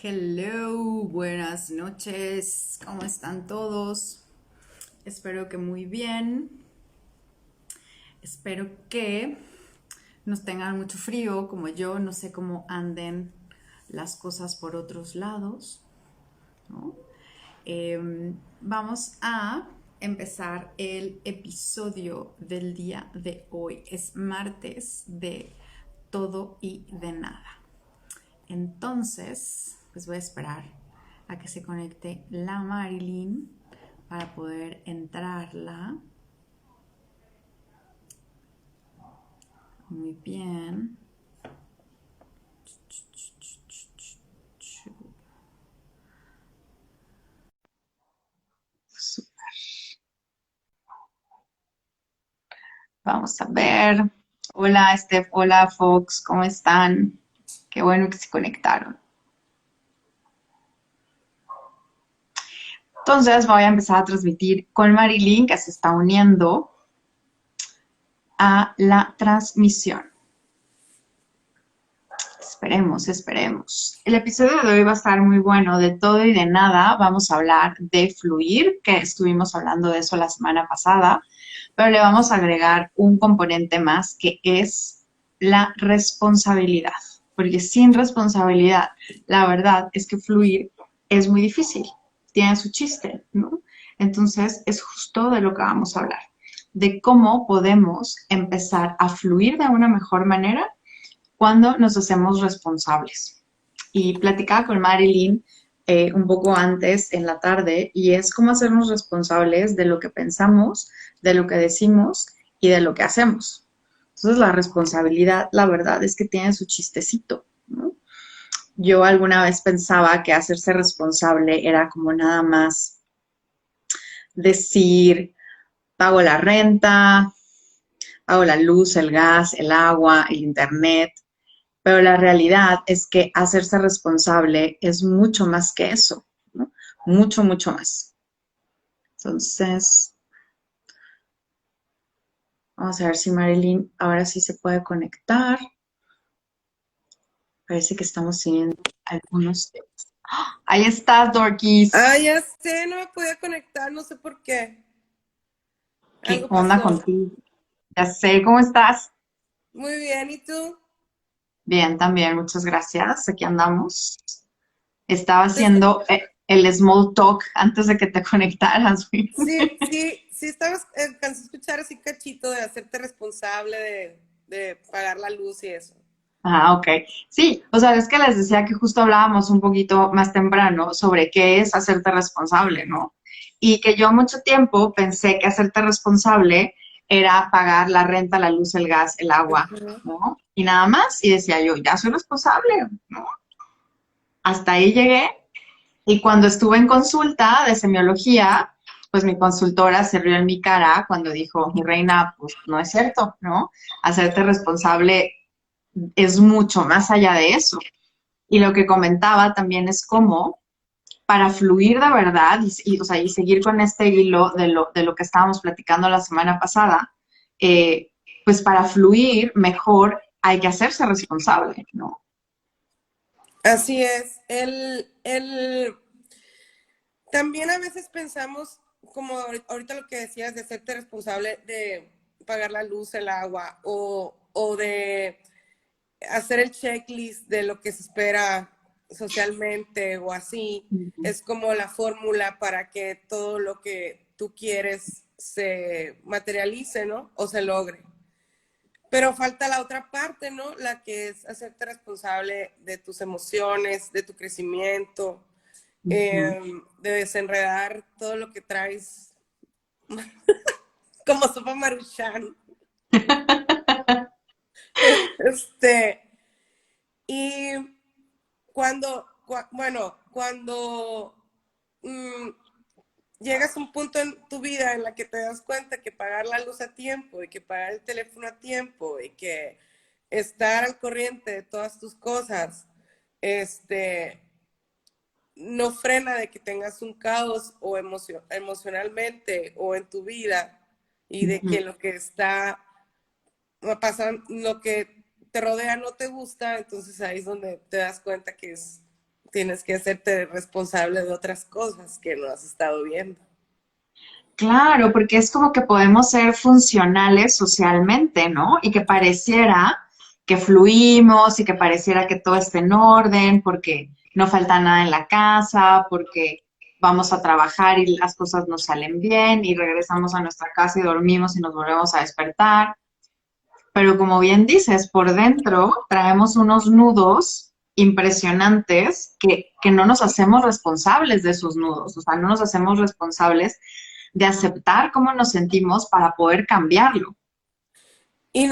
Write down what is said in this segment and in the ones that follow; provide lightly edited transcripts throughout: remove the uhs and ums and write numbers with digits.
Hello, buenas noches, ¿cómo están todos? Espero que muy bien. Espero que no tengan mucho frío como yo, no sé cómo anden las cosas por otros lados, ¿no? Vamos a empezar el episodio del día de hoy. Es martes de todo y de nada. Entonces, pues voy a esperar a que se conecte la Marilyn para poder entrarla. Muy bien. Vamos a ver. Hola, Steph. Hola, Fox. ¿Cómo están? Qué bueno que se conectaron. Entonces voy a empezar a transmitir con Marilyn, que se está uniendo a la transmisión. Esperemos, esperemos. El episodio de hoy va a estar muy bueno, de todo y de nada. Vamos a hablar de fluir, que estuvimos hablando de eso la semana pasada, pero le vamos a agregar un componente más que es la responsabilidad. Porque sin responsabilidad, la verdad es que fluir es muy difícil, tiene su chiste, ¿no? Entonces es justo de lo que vamos a hablar, de cómo podemos empezar a fluir de una mejor manera cuando nos hacemos responsables. Y platicaba con Marilyn un poco antes en la tarde y es cómo hacernos responsables de lo que pensamos, de lo que decimos y de lo que hacemos. Entonces la responsabilidad, la verdad es que tiene su chistecito, ¿no? Yo alguna vez pensaba que hacerse responsable era como nada más decir, pago la renta, pago la luz, el gas, el agua, el internet. Pero la realidad es que hacerse responsable es mucho más que eso, ¿no? Mucho, mucho más. Entonces, vamos a ver si Marilyn ahora sí se puede conectar. Parece que estamos teniendo algunos temas. Ahí estás, Dorkis. Ah, ya sé, no me podía conectar, no sé por qué. ¿Qué Algo onda pasó. contigo? Ya sé, ¿cómo estás? Muy bien, ¿y tú? Bien, también, muchas gracias. Aquí andamos. Estaba Te escu- haciendo el small talk antes de que te conectaras, güey. sí, estabas, alcancé a escuchar así cachito de hacerte responsable de pagar la luz y eso. Ah, ok. Sí, o sea, es que les decía que justo hablábamos un poquito más temprano sobre qué es hacerte responsable, ¿no? Y que yo mucho tiempo pensé que hacerte responsable era pagar la renta, la luz, el gas, el agua, Ujú. ¿no? Y nada más. Y decía yo, ya soy responsable, ¿no? Hasta ahí llegué. Y cuando estuve en consulta de semiología, pues mi consultora se rió en mi cara cuando dijo, mi reina, pues no es cierto, ¿no? Hacerte responsable es mucho más allá de eso. Y lo que comentaba también es cómo para fluir de verdad o sea, y seguir con este hilo de lo que estábamos platicando la semana pasada, eh, pues para fluir mejor hay que hacerse responsable, ¿no? Así es. También a veces pensamos, como ahorita lo que decías, de hacerte responsable de pagar la luz, el agua, o de hacer el checklist de lo que se espera socialmente o así, es como la fórmula para que todo lo que tú quieres se materialice, ¿no? O se logre. Pero falta la otra parte, ¿no? La que es hacerte responsable de tus emociones, de tu crecimiento, de desenredar todo lo que traes como sopa maruchan. Este, y cuando mm, llegas a un punto en tu vida en la que te das cuenta que pagar la luz a tiempo y que pagar el teléfono a tiempo y que estar al corriente de todas tus cosas, este, no frena de que tengas un caos o emocionalmente o en tu vida y de que lo que está pasando, lo que te rodea no te gusta, entonces ahí es donde te das cuenta que es tienes que hacerte responsable de otras cosas que no has estado viendo. Claro, porque es como que podemos ser funcionales socialmente, ¿no? Y que pareciera que fluimos y que pareciera que todo está en orden, porque no falta nada en la casa, porque vamos a trabajar y las cosas nos salen bien y regresamos a nuestra casa y dormimos y nos volvemos a despertar. Pero como bien dices, por dentro traemos unos nudos impresionantes que no nos hacemos responsables de esos nudos, o sea, no nos hacemos responsables de aceptar cómo nos sentimos para poder cambiarlo. Y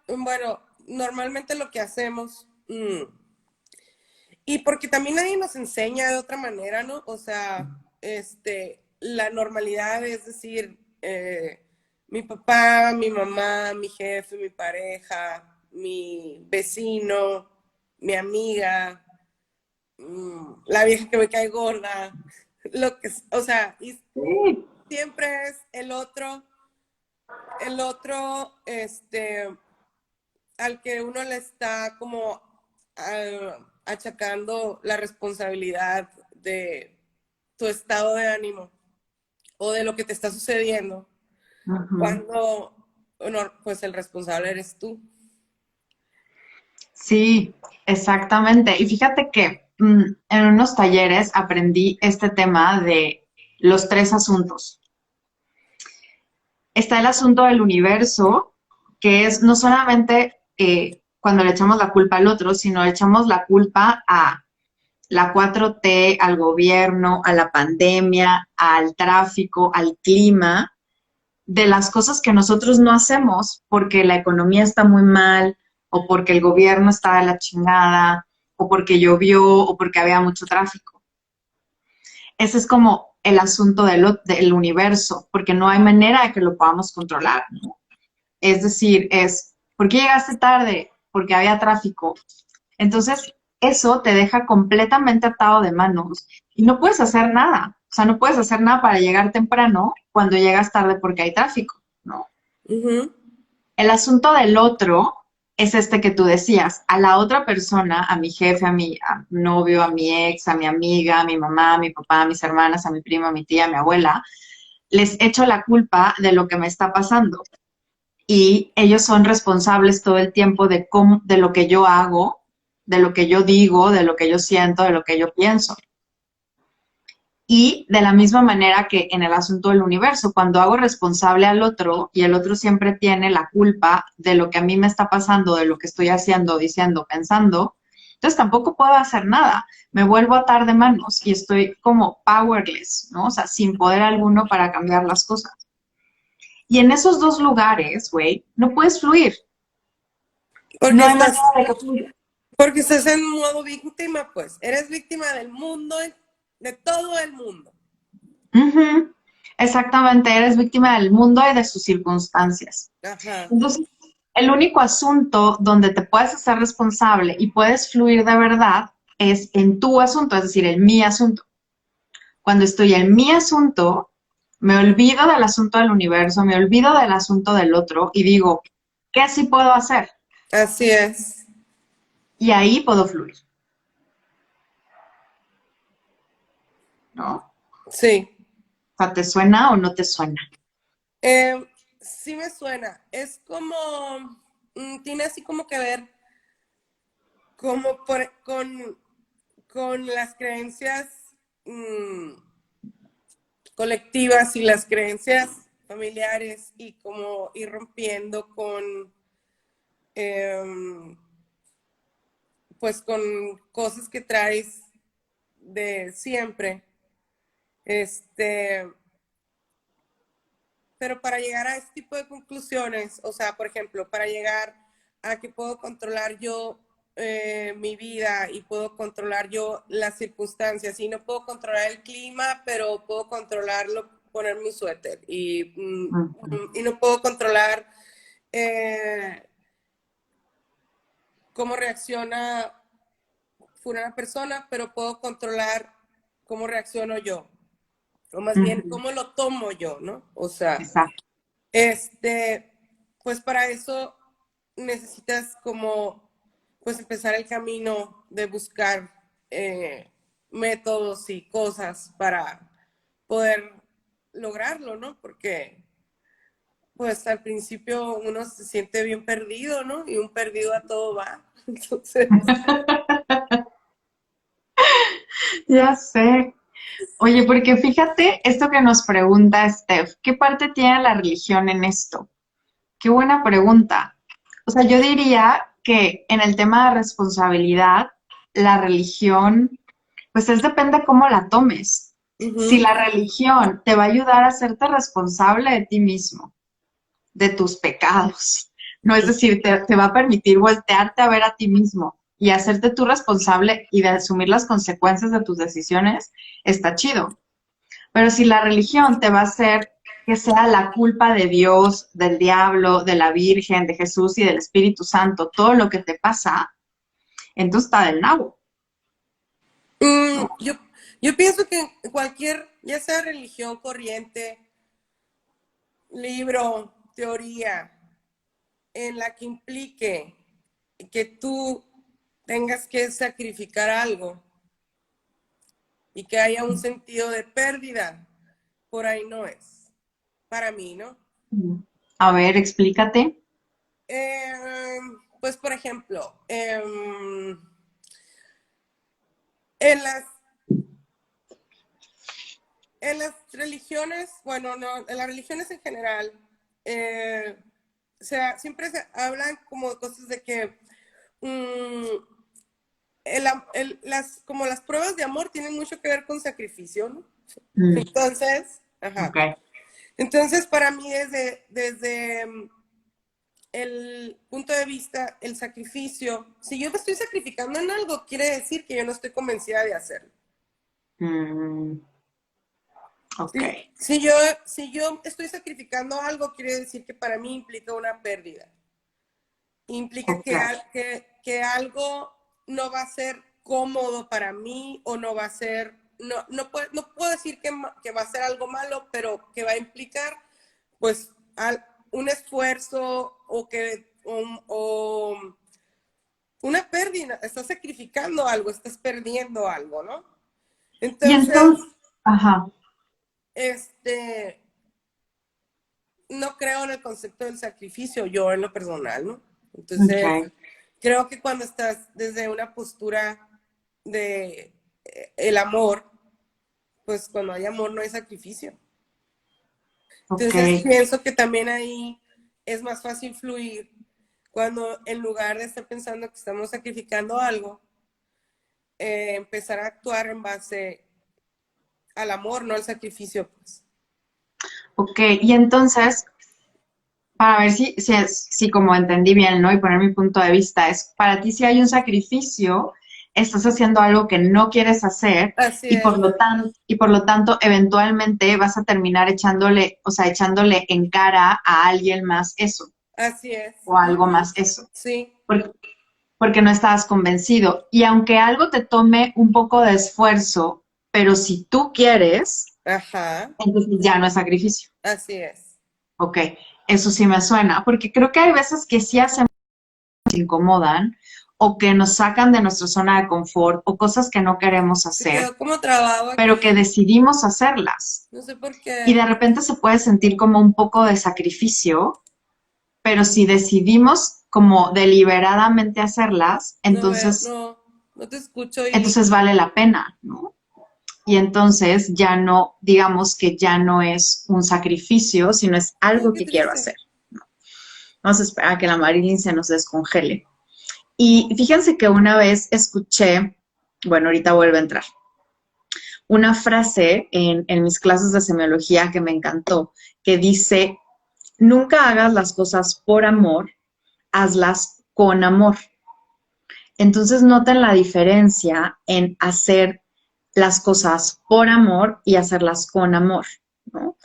bueno, normalmente lo que hacemos, y porque también nadie nos enseña de otra manera, ¿no? O sea, la normalidad es decir, mi papá, mi mamá, mi jefe, mi pareja, mi vecino, mi amiga, la vieja que me cae gorda, o sea, y Sí. siempre es el otro, al que uno le está como achacando la responsabilidad de tu estado de ánimo o de lo que te está sucediendo, Ujú. cuando, bueno, pues el responsable eres tú. Sí, exactamente. Y fíjate que en unos talleres aprendí este tema de los tres asuntos. Está el asunto del universo, que es no solamente cuando le echamos la culpa al otro, sino le echamos la culpa a la 4T, al gobierno, a la pandemia, al tráfico, al clima, de las cosas que nosotros no hacemos porque la economía está muy mal, o porque el gobierno está de la chingada, o porque llovió, o porque había mucho tráfico. Ese es como el asunto del universo, porque no hay manera de que lo podamos controlar, ¿no? Es decir, ¿por qué llegaste tarde? Porque había tráfico. Entonces, eso te deja completamente atado de manos y no puedes hacer nada. O sea, no puedes hacer nada para llegar temprano cuando llegas tarde porque hay tráfico, ¿no? Ujú. El asunto del otro es este que tú decías, a la otra persona, a mi jefe, a mi novio, a mi ex, a mi amiga, a mi mamá, a mi papá, a mis hermanas, a mi prima, a mi tía, a mi abuela, les echo la culpa de lo que me está pasando y ellos son responsables todo el tiempo de lo que yo hago, de lo que yo digo, de lo que yo siento, de lo que yo pienso. Y de la misma manera que en el asunto del universo, cuando hago responsable al otro y el otro siempre tiene la culpa de lo que a mí me está pasando, de lo que estoy haciendo, diciendo, pensando, entonces tampoco puedo hacer nada. Me vuelvo a atar de manos y estoy como powerless, ¿no? O sea, sin poder alguno para cambiar las cosas. Y en esos dos lugares, güey, no puedes fluir. Porque No hay manera estás, de que fluya. porque estás en modo víctima, pues. Eres víctima del mundo, de todo el mundo. Ujú. Exactamente, eres víctima del mundo y de sus circunstancias. Ajá. Entonces, el único asunto donde te puedes hacer responsable y puedes fluir de verdad es en tu asunto, es decir, en mi asunto. Cuando estoy en mi asunto, me olvido del asunto del universo, me olvido del asunto del otro y digo, ¿qué sí puedo hacer? Así es. Y ahí puedo fluir, ¿no? Sí. O sea, ¿te suena o no te suena? Sí me suena. Es como, tiene así como que ver como con las creencias mm, colectivas y las creencias familiares y como ir rompiendo em, pues con cosas que traes de siempre. Este, pero para llegar a este tipo de conclusiones, o sea, por ejemplo, para llegar a que puedo controlar yo mi vida y puedo controlar yo las circunstancias, y no puedo controlar el clima, pero puedo controlarlo, ponerme un suéter, Ujú, y no puedo controlar eh, cómo reacciona una persona, pero puedo controlar cómo reacciono yo, o más bien ujú. cómo lo tomo yo, ¿no? O sea, Exacto. Este, pues para eso necesitas como, pues empezar el camino de buscar métodos y cosas para poder lograrlo, ¿no? Porque pues al principio uno se siente bien perdido, ¿no? Y un perdido a todo va. Entonces, Ya sé. Oye, porque fíjate esto que nos pregunta Steph, ¿qué parte tiene la religión en esto? Qué buena pregunta. O sea, yo diría que en el tema de responsabilidad, la religión, pues es depende cómo la tomes. Si ujú. la religión te va a ayudar a hacerte responsable de ti mismo, de tus pecados, no es decir, te va a permitir voltearte a ver a ti mismo y hacerte tú responsable y de asumir las consecuencias de tus decisiones, está chido. Pero si la religión te va a hacer que sea la culpa de Dios, del diablo, de la Virgen, de Jesús y del Espíritu Santo, todo lo que te pasa, entonces está del nabo, Mm, ¿no? yo pienso que cualquier, ya sea religión, corriente, libro, teoría, en la que implique que tú tengas que sacrificar algo y que haya un sentido de pérdida, por ahí no es. Para mí, ¿no? A ver, explícate. Eh, pues, por ejemplo, en las, en las religiones, bueno, no, en las religiones en general, o sea, siempre se hablan como de cosas de que como las pruebas de amor tienen mucho que ver con sacrificio, ¿no? Mm, Entonces, ajá. ok, Entonces, para mí, desde el punto de vista, el sacrificio, si yo me estoy sacrificando en algo, quiere decir que yo no estoy convencida de hacerlo. mm, ok, Si yo estoy sacrificando algo, quiere decir que para mí implica una pérdida. Implica ok, que algo no va a ser cómodo para mí o no va a ser, no puedo decir que va a ser algo malo, pero que va a implicar pues un esfuerzo o una pérdida, estás sacrificando algo, estás perdiendo algo, ¿no? y Entonces, entonces, ajá, este, no creo en el concepto del sacrificio, yo en lo personal, ¿no? Entonces, ok, creo que cuando estás desde una postura de el amor, pues cuando hay amor no hay sacrificio. ok, Entonces, pienso que también ahí es más fácil fluir cuando en lugar de estar pensando que estamos sacrificando algo, empezar a actuar en base al amor, no al sacrificio, pues. ok, y entonces, para ver si como entendí bien, ¿no? Y poner mi punto de vista, es para ti si hay un sacrificio, estás haciendo algo que no quieres hacer Así y es, y por lo tanto, eventualmente vas a terminar echándole, o sea, echándole en cara a alguien más eso así es. o algo Uh-huh. más eso, Sí, porque, porque no estabas convencido. Y aunque algo te tome un poco de esfuerzo, pero si tú quieres, ajá, entonces ya no es sacrificio. así es. Ok, eso sí me suena, porque creo que hay veces que sí hacemos incomodan o que nos sacan de nuestra zona de confort o cosas que no queremos Se hacer, quedó como trabado pero que aquí. decidimos hacerlas. No sé por Y qué. de repente se puede sentir como un poco de sacrificio, pero si decidimos como deliberadamente hacerlas, No veo, entonces, no te escucho y entonces vale la pena, ¿no? Y entonces ya no, digamos que ya no es un sacrificio, sino es ay, algo qué que quiero triste. hacer. Vamos a esperar a que la Marilyn se nos descongele. Y fíjense que una vez escuché, bueno, ahorita vuelve a entrar, una frase en mis clases de semiología que me encantó, que dice, nunca hagas las cosas por amor, hazlas con amor. Entonces noten la diferencia en hacer las cosas por amor y hacerlas con amor, ¿no?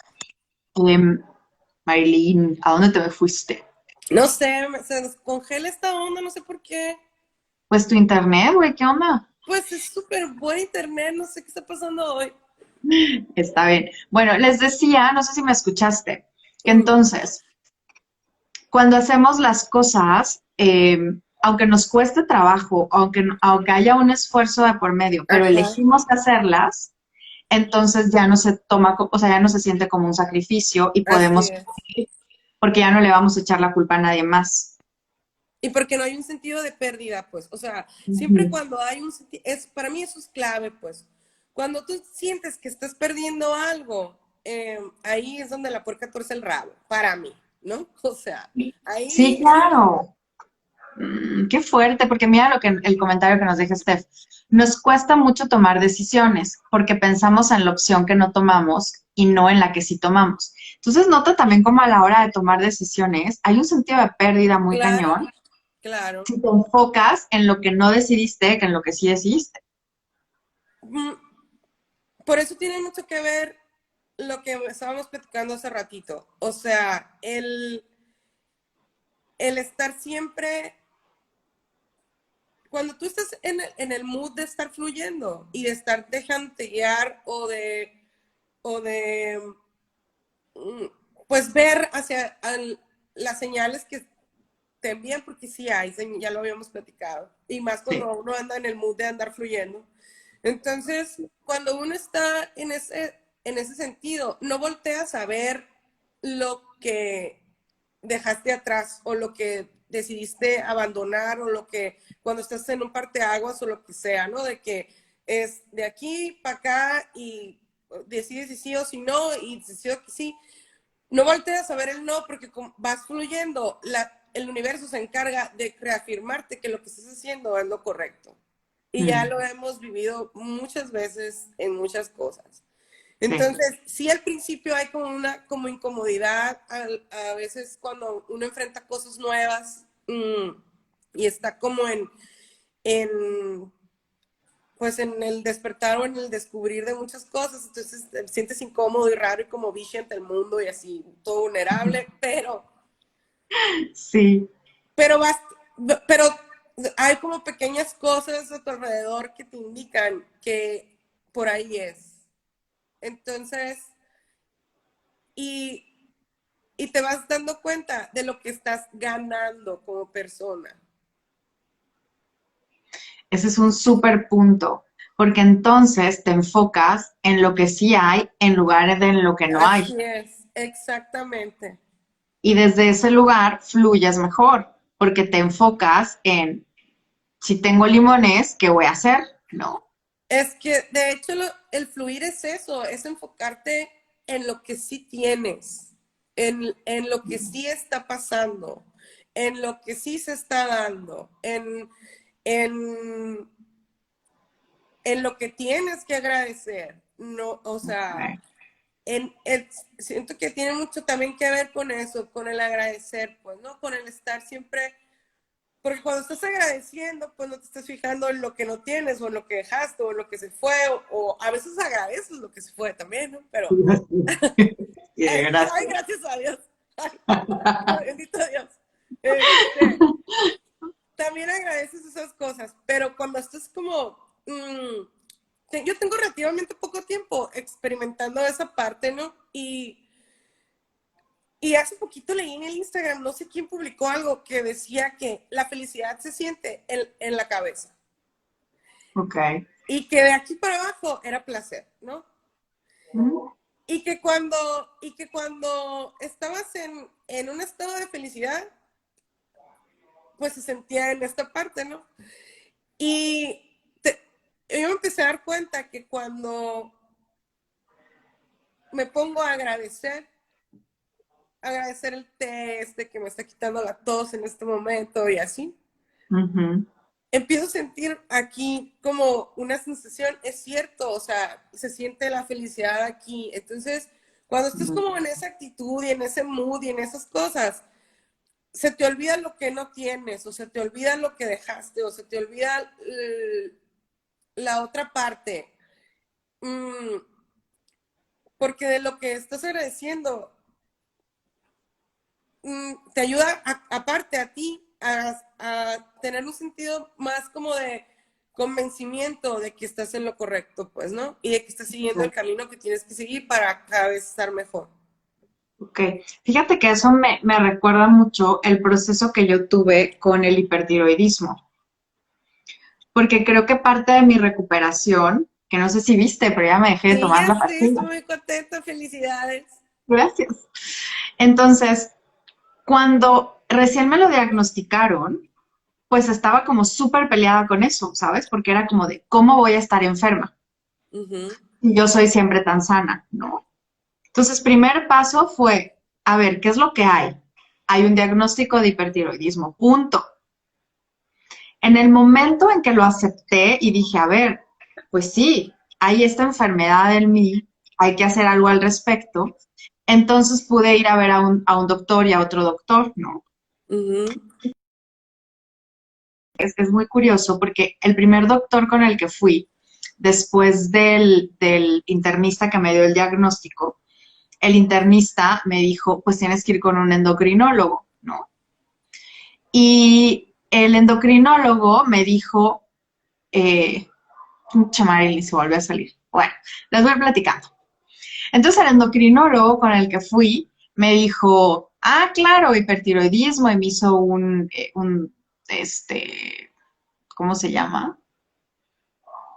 Marilyn, ¿a dónde te me fuiste? No sé, se descongela esta onda, no sé por qué. Pues tu internet, güey, ¿qué onda? Pues es súper buen internet, no sé qué está pasando hoy. Está bien. Bueno, les decía, no sé si me escuchaste, que Mm, entonces, cuando hacemos las cosas, aunque nos cueste trabajo, aunque haya un esfuerzo de por medio, pero Ajá, elegimos hacerlas, entonces ya no se toma, o sea, ya no se siente como un sacrificio y así podemos, es. porque ya no le vamos a echar la culpa a nadie más. Y porque no hay un sentido de pérdida, pues. O sea, siempre Ujú. cuando hay un sentido, para mí eso es clave, pues. Cuando tú sientes que estás perdiendo algo, ahí es donde la puerca tuerce el rabo, para mí, ¿no? O sea, Sí, ahí es donde... claro. Qué fuerte, porque mira lo que el comentario que nos deja Steph. Nos cuesta mucho tomar decisiones porque pensamos en la opción que no tomamos y no en la que sí tomamos. Entonces, nota también como a la hora de tomar decisiones hay un sentido de pérdida muy Claro, cañón claro. si te enfocas en lo que no decidiste que en lo que sí decidiste. Mm, Por eso tiene mucho que ver lo que estábamos platicando hace ratito. O sea, el estar siempre, cuando tú estás en el mood de estar fluyendo y de estar dejándote guiar o de mm, pues ver hacia las señales que te envían, porque sí hay, ya lo habíamos platicado, y más Sí. cuando uno anda en el mood de andar fluyendo. Entonces, cuando uno está en ese sentido, no volteas a ver lo que dejaste atrás o lo que decidiste abandonar o lo que cuando estás en un parteaguas o lo que sea, ¿no? De que es de aquí para acá y decides si sí o si no y decido que sí. No volteas a ver el no porque vas fluyendo. El universo se encarga de reafirmarte que lo que estás haciendo es lo correcto. Y ya Mm, lo hemos vivido muchas veces en muchas cosas. sí. Entonces, sí al principio hay como una como incomodidad, a veces cuando uno enfrenta cosas nuevas y está como en, pues en el despertar o en el descubrir de muchas cosas, entonces te sientes incómodo y raro y como bicho ante el mundo y así, todo vulnerable, Sí. pero vas, pero hay como pequeñas cosas a tu alrededor que te indican que por ahí es. Entonces, y, y te vas dando cuenta de lo que estás ganando como persona. Ese es un súper punto, porque entonces te enfocas en lo que sí hay en lugar de en lo que no hay. Así es, exactamente. Y desde ese lugar fluyes mejor, porque te enfocas en, si tengo limones, ¿qué voy a hacer? ¿No? Es que de hecho el fluir es eso, es enfocarte en lo que sí tienes, en lo que sí está pasando, en lo que sí se está dando, en, en lo que tienes que agradecer. No, o sea, Okay. siento que tiene mucho también que ver con eso, con el agradecer, pues, ¿no? Con el estar siempre, porque cuando estás agradeciendo, pues no te estás fijando en lo que no tienes, o en lo que dejaste, o en lo que se fue, o a veces agradeces lo que se fue también, ¿no? Pero, Sí, ay, gracias. gracias a Dios, ay, bendito Dios. Este, también agradeces esas cosas, pero cuando estás como, yo tengo relativamente poco tiempo experimentando esa parte, ¿no? Y hace poquito leí en el Instagram, no sé quién publicó algo que decía que la felicidad se siente en la cabeza Ok. y que de aquí para abajo era placer, ¿no? Mm, Y que cuando estabas en un estado de felicidad, pues se sentía en esta parte, ¿no? Y yo me empecé a dar cuenta que cuando me pongo a agradecer el té este que me está quitando la tos en este momento y así, ujú, empiezo a sentir aquí como una sensación, es cierto, o sea, se siente la felicidad aquí. Entonces, cuando estás ujú. como en esa actitud y en ese mood y en esas cosas, se te olvida lo que no tienes, o se te olvida lo que dejaste, o se te olvida la otra parte. Mm, Porque de lo que estás agradeciendo, te ayuda aparte a ti a tener un sentido más como de convencimiento de que estás en lo correcto, pues, ¿no? Y de que estás siguiendo el camino que tienes que seguir para cada vez estar mejor. Ok, fíjate que eso me recuerda mucho el proceso que yo tuve con el hipertiroidismo, porque creo que parte de mi recuperación, que no sé si viste, pero ya me dejé de Sí, tomar ya la sé, pastilla. estoy muy contenta, felicidades. Gracias. Entonces, cuando recién me lo diagnosticaron, pues estaba como súper peleada con eso, ¿sabes? Porque era como de, ¿cómo voy a estar enferma? Ujú. Y yo soy siempre tan sana, ¿no? Entonces, primer paso fue, a ver, ¿qué es lo que hay? Hay un diagnóstico de hipertiroidismo, punto. En el momento en que lo acepté y dije, a ver, pues sí, hay esta enfermedad en mí, hay que hacer algo al respecto, entonces pude ir a ver a un doctor y a otro doctor, ¿no? Ujú. Es muy curioso porque el primer doctor con el que fui, después del internista que me dio el diagnóstico, el internista me dijo, pues tienes que ir con un endocrinólogo, ¿no? Y el endocrinólogo me dijo, Chamaril se volvió a salir. Bueno, les voy platicando. Entonces el endocrinólogo con el que fui me dijo, ah, claro, hipertiroidismo, y me hizo ¿cómo se llama?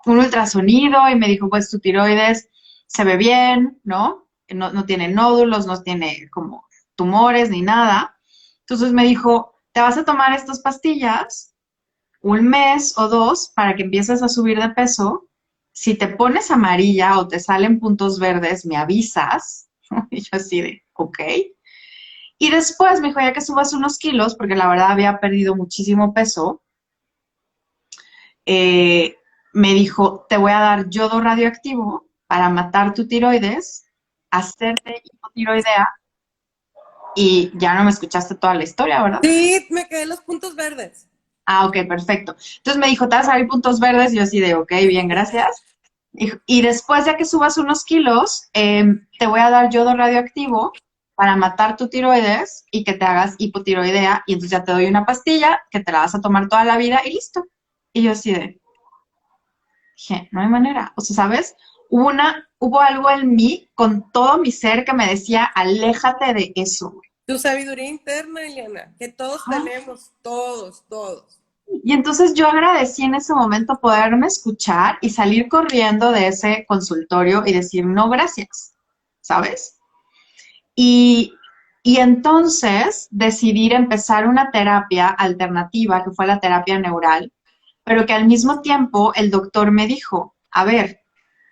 Un ultrasonido y me dijo, pues tu tiroides se ve bien, ¿no? No tiene nódulos, no tiene como tumores ni nada. Entonces me dijo, te vas a tomar estas pastillas un mes o dos para que empieces a subir de peso. Si te pones amarilla o te salen puntos verdes, me avisas. Y yo así de, ok. Y después me dijo, ya que subas unos kilos, porque la verdad había perdido muchísimo peso, eh, me dijo, te voy a dar yodo radioactivo para matar tu tiroides, hacerte hipotiroidea y ya no me escuchaste toda la historia, ¿verdad? Sí, me quedé en los puntos verdes. Ah, ok, perfecto. Entonces me dijo, te vas a salir puntos verdes y yo así de, ok, bien, gracias. Y después de que subas unos kilos, te voy a dar yodo radioactivo para matar tu tiroides y que te hagas hipotiroidea y entonces ya te doy una pastilla que te la vas a tomar toda la vida y listo. Y yo así de, dije, no hay manera. O sea, ¿sabes? Hubo algo en mí con todo mi ser que me decía, aléjate de eso. Tu sabiduría interna, Eliana, que todos Ajá. tenemos, todos, todos. Y entonces yo agradecí en ese momento poderme escuchar y salir corriendo de ese consultorio y decir, no, gracias, ¿sabes? Y, y entonces decidí empezar una terapia alternativa, que fue la terapia neural, pero que al mismo tiempo el doctor me dijo, a ver,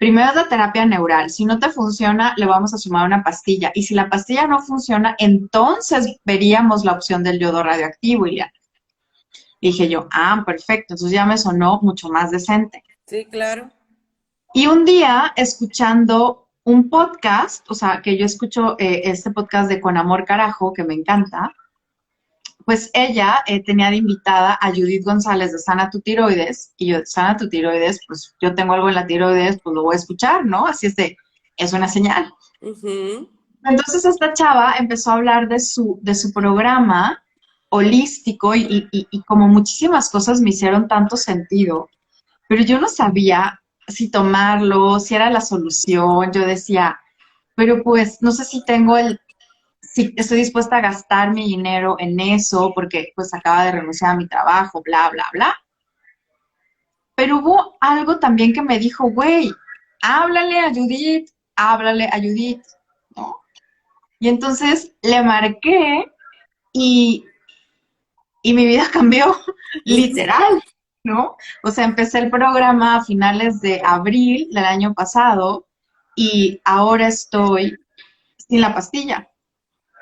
primero es la terapia neural, si no te funciona, le vamos a sumar una pastilla, y si la pastilla no funciona, entonces veríamos la opción del yodo radioactivo, y ya. Dije yo, ah, perfecto, entonces ya me sonó mucho más decente. Sí, claro. Y un día, escuchando un podcast, o sea, que yo escucho este podcast de Con Amor Carajo, que me encanta, pues ella tenía de invitada a Judith González de Sana Tu Tiroides, y yo, Sana Tu Tiroides, pues yo tengo algo en la tiroides, pues lo voy a escuchar, ¿no? Así es una señal. Ujú. Entonces esta chava empezó a hablar de su programa holístico y como muchísimas cosas me hicieron tanto sentido, pero yo no sabía si tomarlo, si era la solución, yo decía, pero pues no sé si estoy dispuesta a gastar mi dinero en eso porque pues acaba de renunciar a mi trabajo, bla, bla, bla. Pero hubo algo también que me dijo, güey, háblale a Judith, ¿no? Y entonces le marqué y, y mi vida cambió, literal, ¿no? O sea, empecé el programa a finales de abril del año pasado y ahora estoy sin la pastilla,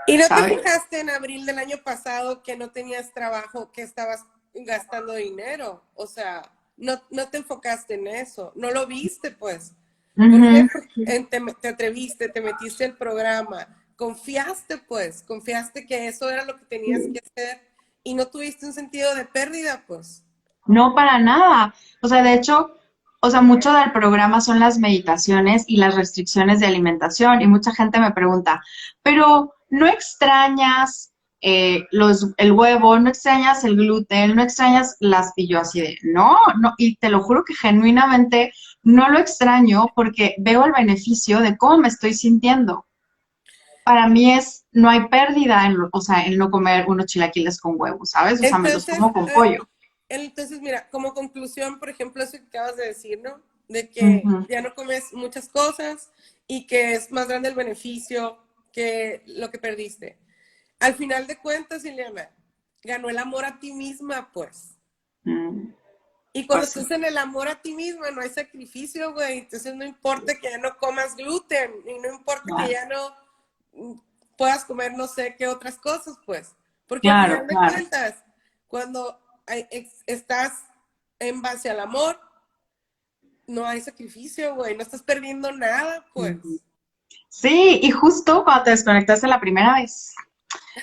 ¿Y no te ¿sabes? fijaste en abril del año pasado que no tenías trabajo, que estabas gastando dinero? O sea, no te enfocaste en eso, no lo viste, pues. ¿Por qué? Ujú. Porque te atreviste, te metiste al programa, confiaste, pues, confiaste que eso era lo que tenías que hacer y no tuviste un sentido de pérdida, pues. No para nada. O sea, de hecho, o sea, mucho del programa son las meditaciones y las restricciones de alimentación. Y mucha gente me pregunta, pero ¿no extrañas el huevo, no extrañas el gluten, no extrañas las... Y yo así de, no, no, y te lo juro que genuinamente no lo extraño porque veo el beneficio de cómo me estoy sintiendo. para mí no hay pérdida o sea, en no comer unos chilaquiles con huevos, ¿sabes? O sea, me los Entonces, como con pollo. entonces, mira, como conclusión, por ejemplo, eso que acabas de decir, ¿no? De que Ujú. ya no comes muchas cosas y que es más grande el beneficio que lo que perdiste. Al final de cuentas, Ileana, ganó el amor a ti misma, pues. Mm, Y cuando pues sí, estás en el amor a ti misma, no hay sacrificio, güey. Entonces no importa que ya no comas gluten y no importa que claro, ya no puedas comer no sé qué otras cosas, pues. Porque al claro, final de claro. cuentas, cuando estás en base al amor, no hay sacrificio, güey. No estás perdiendo nada, Ujú. pues. Sí, y justo cuando te desconectaste la primera vez,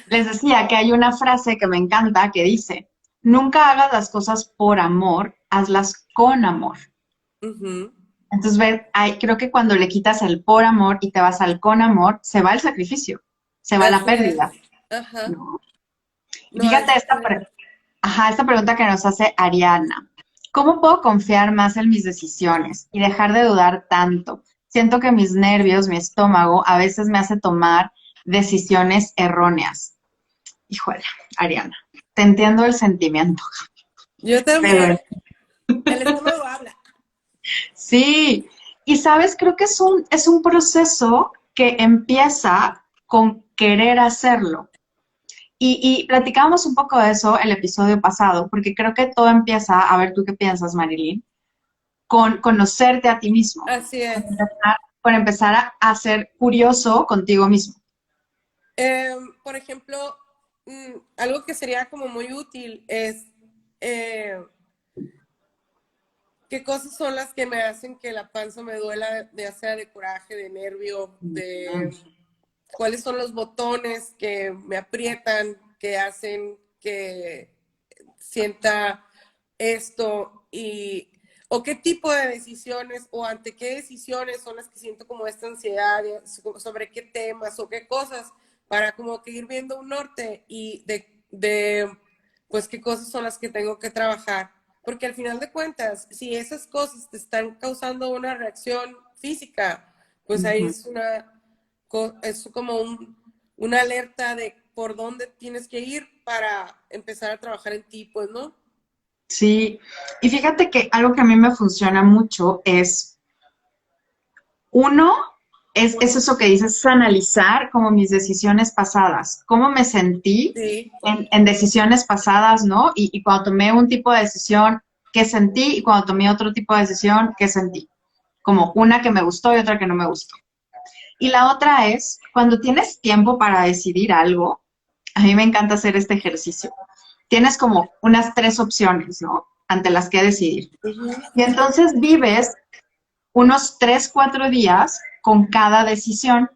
les decía que hay una frase que me encanta que dice, nunca hagas las cosas por amor, hazlas con amor. Ujú. Entonces, creo que cuando le quitas el por amor y te vas al con amor, se va el sacrificio, se va la Así es. pérdida, Ajá. ¿no? Y No hay fíjate esta pregunta que nos hace Ariana. ¿Cómo puedo confiar más en mis decisiones y dejar de dudar tanto? Siento que mis nervios, mi estómago, a veces me hace tomar decisiones erróneas. Híjole, Ariana, te entiendo el sentimiento, Yo de verdad. también. El estómago habla. Sí, y sabes, creo que es un proceso que empieza con querer hacerlo. Y platicábamos un poco de eso el episodio pasado, porque creo que todo empieza, a ver tú qué piensas, Marilyn, con conocerte a ti mismo, Así es. por empezar a ser curioso contigo mismo. Por ejemplo, algo que sería como muy útil es eh, qué cosas son las que me hacen que la panza me duela, ya sea de coraje, de nervio, Mm. de cuáles son los botones que me aprietan, que hacen que sienta esto y o qué tipo de decisiones o ante qué decisiones son las que siento como esta ansiedad sobre qué temas o qué cosas para como que ir viendo un norte y de pues qué cosas son las que tengo que trabajar. Porque al final de cuentas, si esas cosas te están causando una reacción física, pues ahí Ujú. es es como una alerta de por dónde tienes que ir para empezar a trabajar en ti, pues, ¿no? Sí, y fíjate que algo que a mí me funciona mucho es, uno, es eso que dices, es analizar como mis decisiones pasadas, cómo me sentí Sí, en decisiones pasadas, ¿no? Y cuando tomé un tipo de decisión, ¿qué sentí? Y cuando tomé otro tipo de decisión, ¿qué sentí? Como una que me gustó y otra que no me gustó. Y la otra es, cuando tienes tiempo para decidir algo, a mí me encanta hacer este ejercicio. Tienes como unas tres opciones, ¿no? Ante las que decidir. uh-huh. Y entonces vives unos 3, 4 días con cada decisión.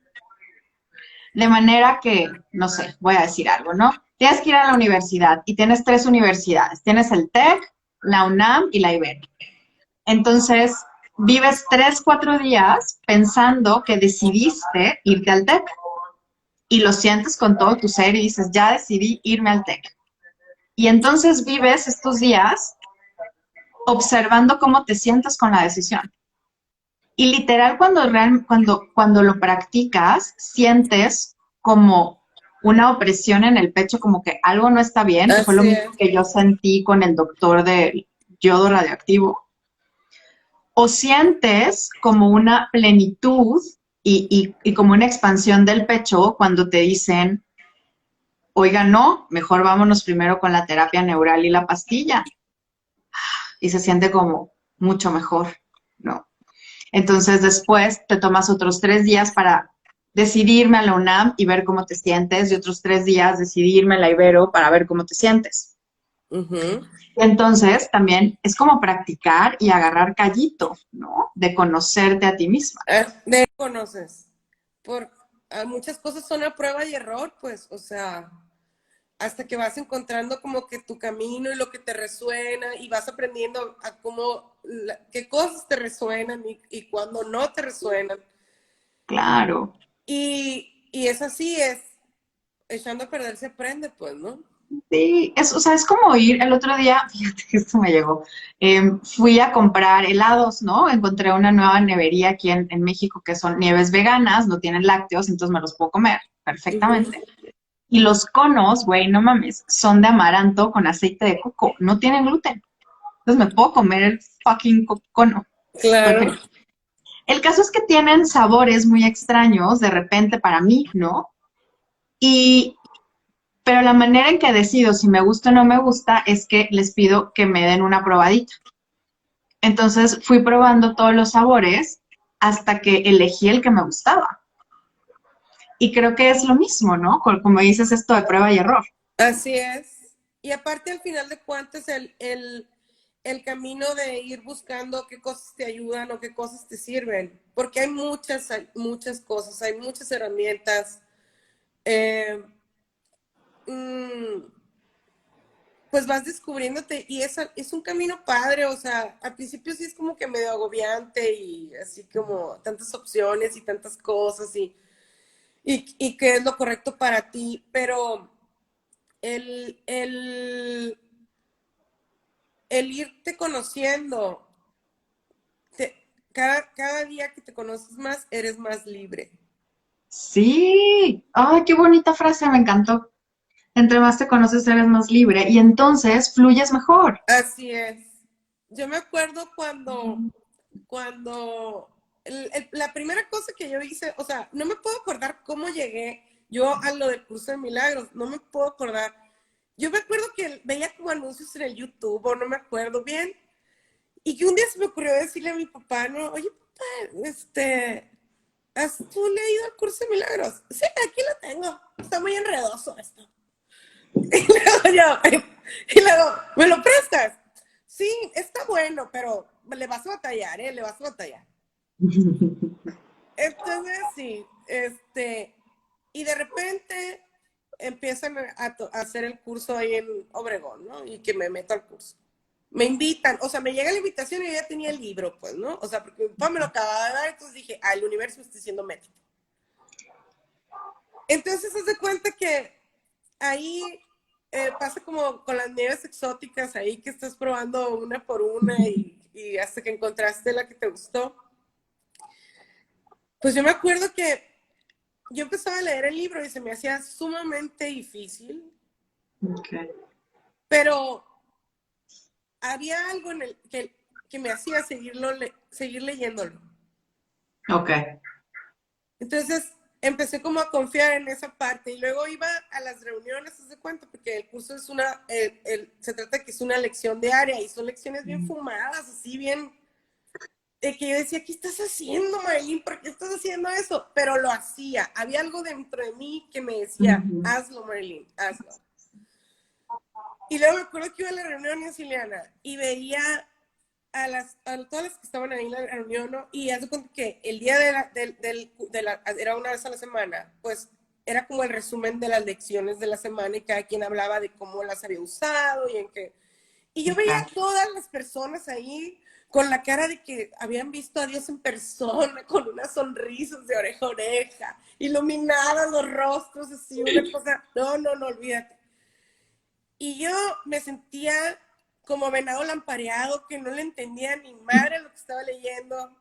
De manera que, no sé, voy a decir algo, ¿no? Tienes que ir a la universidad y tienes tres universidades. Tienes el TEC, la UNAM y la Ibero. Entonces, vives 3, 4 días pensando que decidiste irte al TEC y lo sientes con todo tu ser y dices, ya decidí irme al TEC. Y entonces vives estos días observando cómo te sientes con la decisión. Y literal, cuando lo practicas, sientes como una opresión en el pecho, como que algo no está bien, que fue lo Así mismo es. que yo sentí con el doctor del yodo radioactivo. O sientes como una plenitud y como una expansión del pecho cuando te dicen, oiga, no, mejor vámonos primero con la terapia neural y la pastilla. Y se siente como mucho mejor, ¿no? Entonces después te tomas otros 3 días para decidirme a la UNAM y ver cómo te sientes y otros 3 días decidirme a la Ibero para ver cómo te sientes. Uh-huh. Entonces también es como practicar y agarrar callito, ¿no? De conocerte a ti misma. De conoces. Por muchas cosas son a prueba y error, pues, o sea, hasta que vas encontrando como que tu camino y lo que te resuena y vas aprendiendo a cómo, qué cosas te resuenan y cuándo no te resuenan. Claro. Y es así, es echando a perder se aprende, pues, ¿no? Sí, o sea, es como ir, el otro día, fíjate que esto me llegó, fui a comprar helados, ¿no? Encontré una nueva nevería aquí en México que son nieves veganas, no tienen lácteos, entonces me los puedo comer Ujú. perfectamente. Y los conos, güey, no mames, son de amaranto con aceite de coco, no tienen gluten. Entonces me puedo comer el fucking cono. Claro. Perfecto. El caso es que tienen sabores muy extraños de repente para mí, ¿no? Y, pero la manera en que decido si me gusta o no me gusta es que les pido que me den una probadita. Entonces fui probando todos los sabores hasta que elegí el que me gustaba. Y creo que es lo mismo, ¿no? Como dices, esto de prueba y error. Así es. Y aparte, al final de cuentas, el camino de ir buscando qué cosas te ayudan o qué cosas te sirven. Porque hay muchas cosas, hay muchas herramientas. Eh, mm, pues vas descubriéndote y es un camino padre, o sea, al principio sí es como que medio agobiante y así como tantas opciones y tantas cosas y qué es lo correcto para ti, pero el, el, el irte conociendo, te- cada día que te conoces más, eres más libre. Sí. Ay, qué bonita frase, me encantó. Entre más te conoces, eres más libre y entonces fluyes mejor. Así es. Yo me acuerdo cuando la primera cosa que yo hice, o sea, no me puedo acordar cómo llegué yo a lo del curso de milagros, no me puedo acordar. Yo me acuerdo que veía como anuncios en el YouTube, o no me acuerdo bien, y que un día se me ocurrió decirle a mi papá, no, oye, papá, ¿has tú leído el curso de milagros? Sí, aquí lo tengo, está muy enredoso esto. Y luego yo, y luego, ¿me lo prestas? Sí, está bueno, pero le vas a batallar, ¿eh? Le vas a batallar. Entonces, sí, y de repente empiezan a hacer el curso ahí en Obregón, ¿no? Y que me meto al curso. Me invitan, o sea, me llega la invitación y yo ya tenía el libro, pues, ¿no? O sea, porque mi papá me lo acababa de dar, entonces dije, el universo me está diciendo métete. Entonces, se de cuenta que ahí pasa como con las nieves exóticas, ahí que estás probando una por una y hasta que encontraste la que te gustó. Pues yo me acuerdo que yo empezaba a leer el libro y se me hacía sumamente difícil, Okay. pero había algo en el que me hacía seguir leyéndolo. Ok. Entonces empecé como a confiar en esa parte y luego iba a las reuniones, ¿se cuenta? Porque el curso es se trata de que es una lección diaria y son lecciones bien fumadas, así bien, de que yo decía, ¿qué estás haciendo, Maylin? ¿Por qué estás haciendo eso? Pero lo hacía, había algo dentro de mí que me decía, Ujú. hazlo, Maylin, hazlo. Y luego me acuerdo que iba a la reunión en Siliana y veía a todas las que estaban ahí en la reunión, ¿no? Y haz de cuenta que el día era una vez a la semana, pues era como el resumen de las lecciones de la semana y cada quien hablaba de cómo las había usado y en qué. Y yo veía Okay. a todas las personas ahí con la cara de que habían visto a Dios en persona, con unas sonrisas de oreja a oreja, iluminados los rostros, así, una cosa, no, no, no, olvídate. Y yo me sentía como venado lampareado, que no le entendía ni madre lo que estaba leyendo.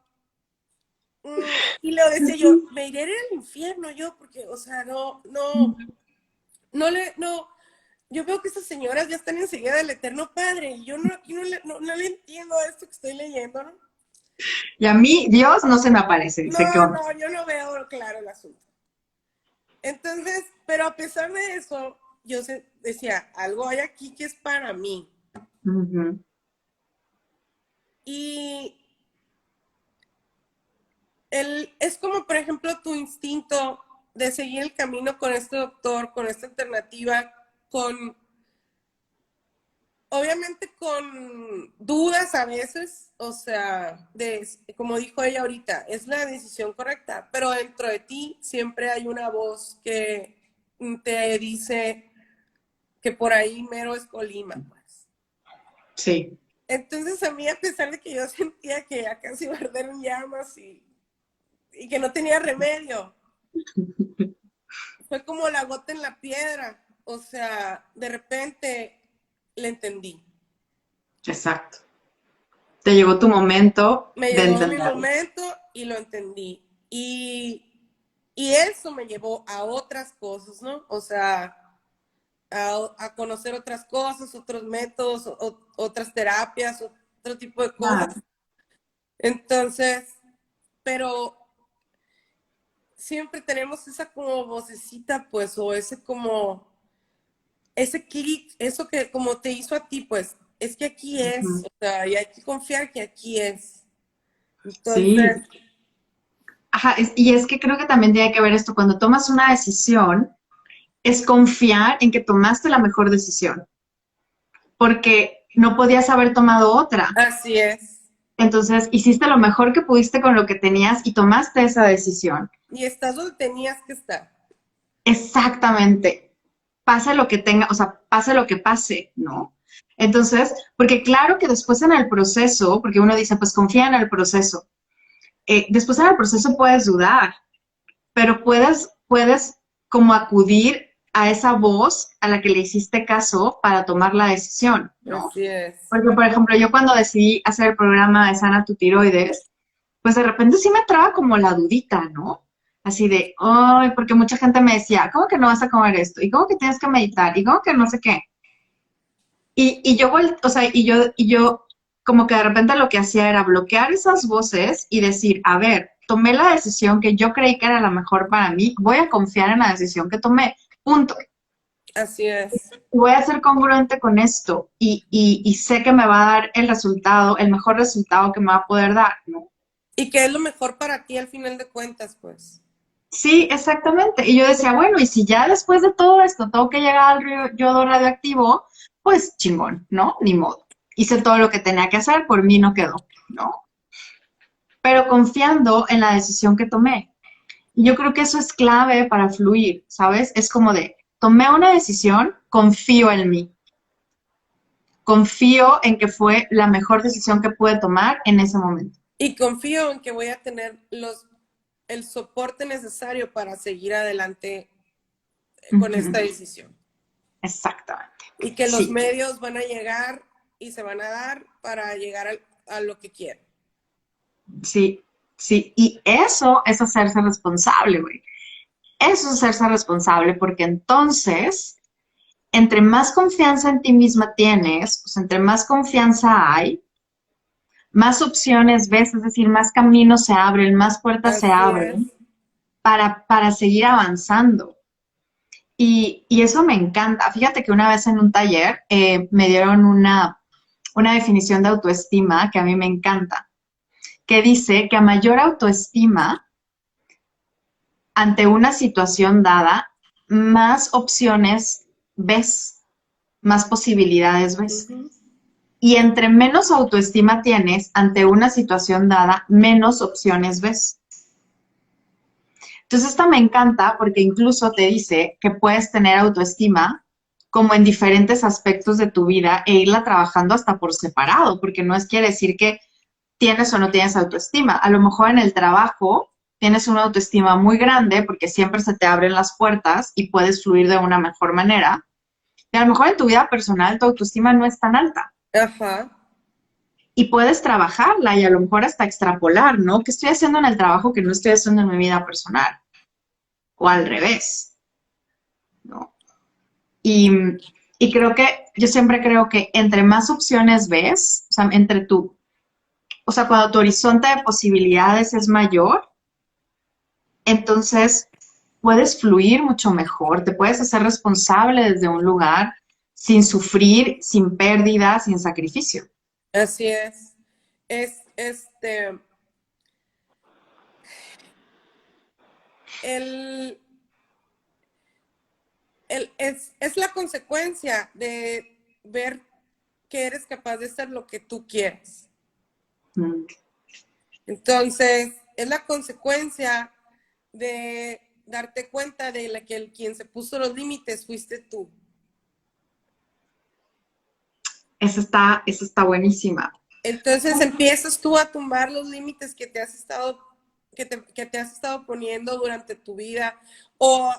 Y le decía yo, me iré al infierno yo, porque, o sea, no, yo veo que estas señoras ya están enseguida del eterno padre, y yo aquí no le entiendo a esto que estoy leyendo, ¿no? Y a mí, Dios no se me aparece, dice, ¿qué No, onda? no, yo no veo claro el asunto. Entonces, pero a pesar de eso, decía, algo hay aquí que es para mí. Ujú. Y es como, por ejemplo, tu instinto de seguir el camino con este doctor, con esta alternativa, obviamente con dudas a veces, o sea, como dijo ella ahorita, es la decisión correcta, pero dentro de ti siempre hay una voz que te dice que por ahí mero es Colima, pues. Sí. Entonces a mí, a pesar de que yo sentía que ya casi iba a arder en llamas y que no tenía remedio, fue como la gota en la piedra. o sea, de repente le entendí. Exacto. Te llegó tu momento Me de llegó mi entenderlo. momento y lo entendí. Y eso me llevó a otras cosas, ¿no? O sea, a conocer otras cosas, otros métodos, otras terapias, otro tipo de cosas. Claro. Entonces, pero siempre tenemos esa como vocecita, pues, o ese clic, eso que como te hizo a ti, pues, es que aquí es, Ujú. o sea, y hay que confiar que aquí es. Sí. Entonces, Ajá, y es que creo que también tiene que ver esto, cuando tomas una decisión, es confiar en que tomaste la mejor decisión, porque no podías haber tomado otra. así es. Entonces, hiciste lo mejor que pudiste con lo que tenías y tomaste esa decisión. Y estás donde tenías que estar. Exactamente. Pase lo que tenga, o sea, pase lo que pase, ¿no? Entonces, porque claro que después en el proceso, porque uno dice, pues confía en el proceso. Después en el proceso puedes dudar, pero puedes como acudir a esa voz a la que le hiciste caso para tomar la decisión, ¿no? Así es. Porque, por ejemplo, yo cuando decidí hacer el programa de Sana tu Tiroides, pues de repente sí me entraba como la dudita, ¿no? Así de, ay, porque mucha gente me decía, ¿cómo que no vas a comer esto? ¿Y cómo que tienes que meditar? ¿Y cómo que no sé qué? Y yo, o sea, y yo como que de repente lo que hacía era bloquear esas voces y decir, a ver, tomé la decisión que yo creí que era la mejor para mí, voy a confiar en la decisión que tomé, punto. Así es. Voy a ser congruente con esto y sé que me va a dar el resultado, el mejor resultado que me va a poder dar, ¿no? Y que es lo mejor para ti al final de cuentas, pues. Sí, exactamente. Y yo decía, bueno, y si ya después de todo esto tengo que llegar al yodo radioactivo, pues chingón, ¿no? Ni modo. Hice todo lo que tenía que hacer, por mí no quedó, ¿no? Pero confiando en la decisión que tomé. Y yo creo que eso es clave para fluir, ¿sabes? Es como de, tomé una decisión, confío en mí. Confío en que fue la mejor decisión que pude tomar en ese momento. Y confío en que voy a tener el soporte necesario para seguir adelante con esta Ujú. decisión. Exactamente. Y que los Sí, medios van a llegar y se van a dar para llegar a lo que quiero. sí, sí. Y eso es hacerse responsable, güey. Eso es hacerse responsable porque entonces, entre más confianza en ti misma tienes, pues entre más confianza hay, más opciones ves, es decir, más caminos se abren, más puertas se Así es. abren para seguir avanzando. Y eso me encanta. Fíjate que una vez en un taller me dieron una definición de autoestima que a mí me encanta, que dice que a mayor autoestima ante una situación dada, más opciones ves, más posibilidades ves. Ujú. Y entre menos autoestima tienes ante una situación dada, menos opciones ves. Entonces, esta me encanta porque incluso te dice que puedes tener autoestima como en diferentes aspectos de tu vida e irla trabajando hasta por separado, porque no es quiere decir que tienes o no tienes autoestima. A lo mejor en el trabajo tienes una autoestima muy grande porque siempre se te abren las puertas y puedes fluir de una mejor manera. Y a lo mejor en tu vida personal tu autoestima no es tan alta Ajá. y puedes trabajarla y a lo mejor hasta extrapolar, ¿no? ¿Qué estoy haciendo en el trabajo que no estoy haciendo en mi vida personal? O al revés, ¿no? Y, y creo que, yo siempre creo que entre más opciones ves, o sea, o sea, cuando tu horizonte de posibilidades es mayor, entonces puedes fluir mucho mejor, te puedes hacer responsable desde un lugar sin sufrir, sin pérdida, sin sacrificio. Así es. Es el, es la consecuencia de ver que eres capaz de hacer lo que tú quieres. Mm, Entonces, es la consecuencia de darte cuenta de que quien se puso los límites fuiste tú. esa está buenísima. Entonces empiezas tú a tumbar los límites que te has estado, que te has estado poniendo durante tu vida o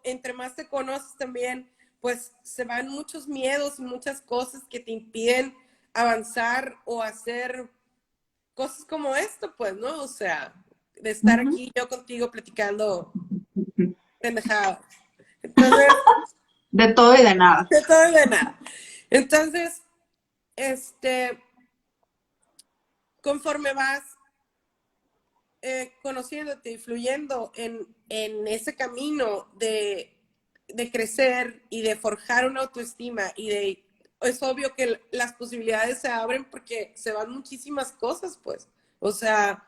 entre más te conoces también, pues se van muchos miedos y muchas cosas que te impiden avanzar o hacer cosas como esto, pues, ¿no? O sea, de estar aquí yo contigo platicando pendejadas. Entonces, De todo y de nada. de todo y de nada. Entonces, conforme vas conociéndote y fluyendo en ese camino de crecer y de forjar una autoestima es obvio que las posibilidades se abren porque se van muchísimas cosas, pues. O sea,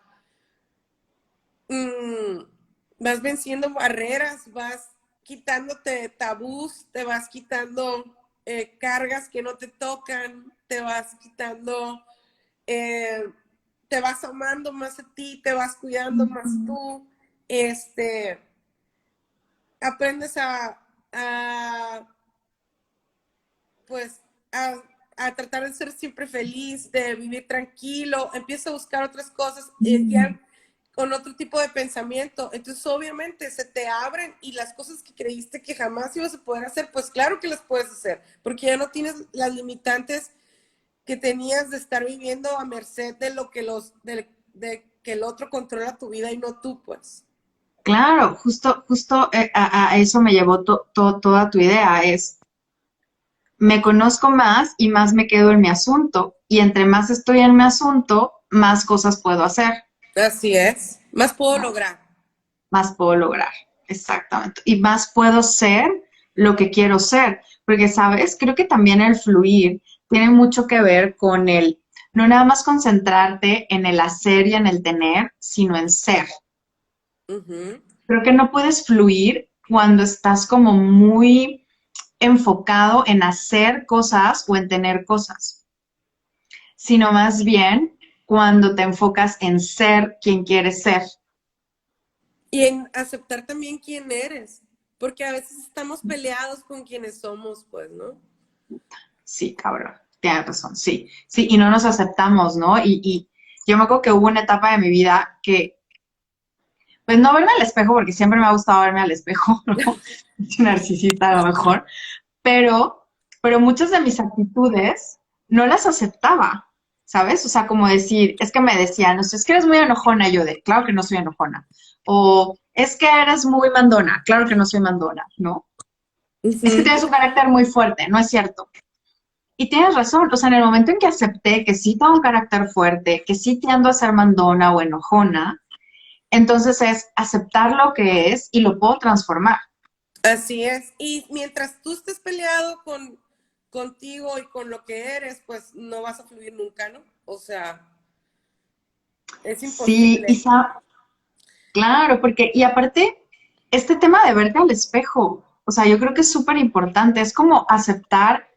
vas venciendo barreras, vas quitándote tabús, te vas quitando cargas que no te tocan, te vas quitando, te vas amando más a ti, te vas cuidando más tú, aprendes pues, a tratar de ser siempre feliz, de vivir tranquilo, empiezas a buscar otras cosas, ya con otro tipo de pensamiento. Entonces, obviamente, se te abren y las cosas que creíste que jamás ibas a poder hacer, pues claro que las puedes hacer, porque ya no tienes las limitantes que tenías de estar viviendo a merced de lo que de que el otro controla tu vida y no tú, pues. Claro, justo a eso me llevó toda tu idea, es me conozco más y más me quedo en mi asunto, y entre más estoy en mi asunto, más cosas puedo hacer, Así es. Más puedo ¿no? lograr. Más puedo lograr, exactamente, y más puedo ser lo que quiero ser, porque, ¿sabes? Creo que también el fluir tiene mucho que ver con el no nada más concentrarte en el hacer y en el tener, sino en ser. Uh-huh. Creo que no puedes fluir cuando estás como muy enfocado en hacer cosas o en tener cosas, sino más bien cuando te enfocas en ser quien quieres ser. Y en aceptar también quién eres, porque a veces estamos peleados con quienes somos, pues, ¿no? Sí, cabrón, tienes razón, sí, sí, y no nos aceptamos, ¿no? Y yo me acuerdo que hubo una etapa de mi vida que, pues no verme al espejo, porque siempre me ha gustado verme al espejo, ¿no? Narcisista a lo mejor, pero, pero muchas de mis actitudes no las aceptaba, ¿sabes? O sea, como decir, es que me decían, o sea, es que eres muy enojona, yo de, claro que no soy enojona, o es que eres muy mandona, claro que no soy mandona, ¿no? Es que Uh-huh. tienes un carácter muy fuerte, no es cierto. Y tienes razón, o sea, en el momento en que acepté que sí tengo un carácter fuerte, que sí tiendo a ser mandona o enojona, entonces es aceptar lo que es y lo puedo transformar. Así es. Y mientras tú estés peleado contigo y con lo que eres, pues no vas a fluir nunca, ¿no? O sea, es Sí, imposible. claro, porque, y aparte, este tema de verte al espejo, o sea, yo creo que es súper importante, es como aceptar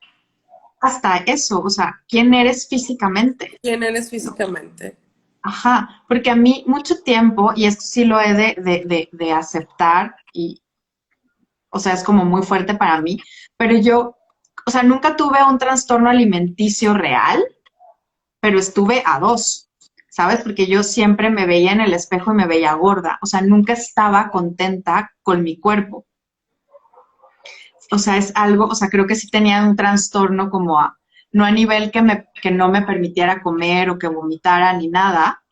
hasta eso, o sea, quién eres físicamente. ¿Quién eres físicamente? Ajá, porque a mí mucho tiempo, y esto sí lo he de aceptar, y, o sea, es como muy fuerte para mí, pero yo, o sea, nunca tuve un trastorno alimenticio real, pero estuve a dos, ¿sabes? Porque yo siempre me veía en el espejo y me veía gorda, o sea, nunca estaba contenta con mi cuerpo. O sea, es algo, o sea, creo que sí tenía un trastorno como no a nivel que no me permitiera comer o que vomitara ni nada,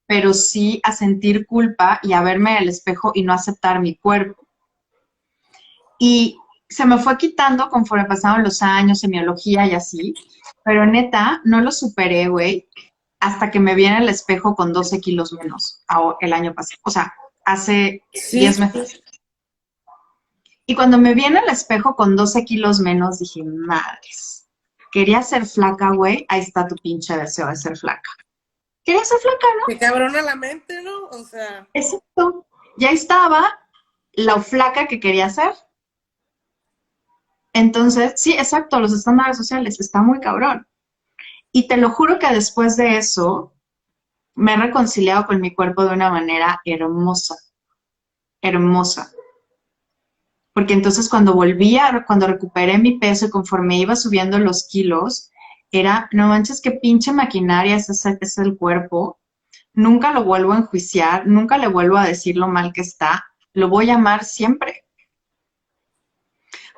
pero sí a sentir culpa y a verme en el espejo y no aceptar mi cuerpo. Y se me fue quitando conforme pasaron los años, semiología y así, pero neta, no lo superé, güey, hasta que me vi en el espejo con 12 kilos menos el año pasado, o sea, hace Sí, 10 meses. Y cuando me vi en el espejo con 12 kilos menos, dije, madres, quería ser flaca, güey, ahí está tu pinche deseo de ser flaca. Quería ser flaca, qué cabrona la mente, ¿no? O sea, exacto. Ya estaba la flaca que quería ser. Entonces, sí, exacto, los estándares sociales, está muy cabrón. Y te lo juro que después de eso me he reconciliado con mi cuerpo de una manera hermosa, hermosa. Porque entonces cuando recuperé mi peso y conforme iba subiendo los kilos, era, no manches, qué pinche maquinaria es el cuerpo. Nunca lo vuelvo a enjuiciar, nunca le vuelvo a decir lo mal que está, lo voy a amar siempre.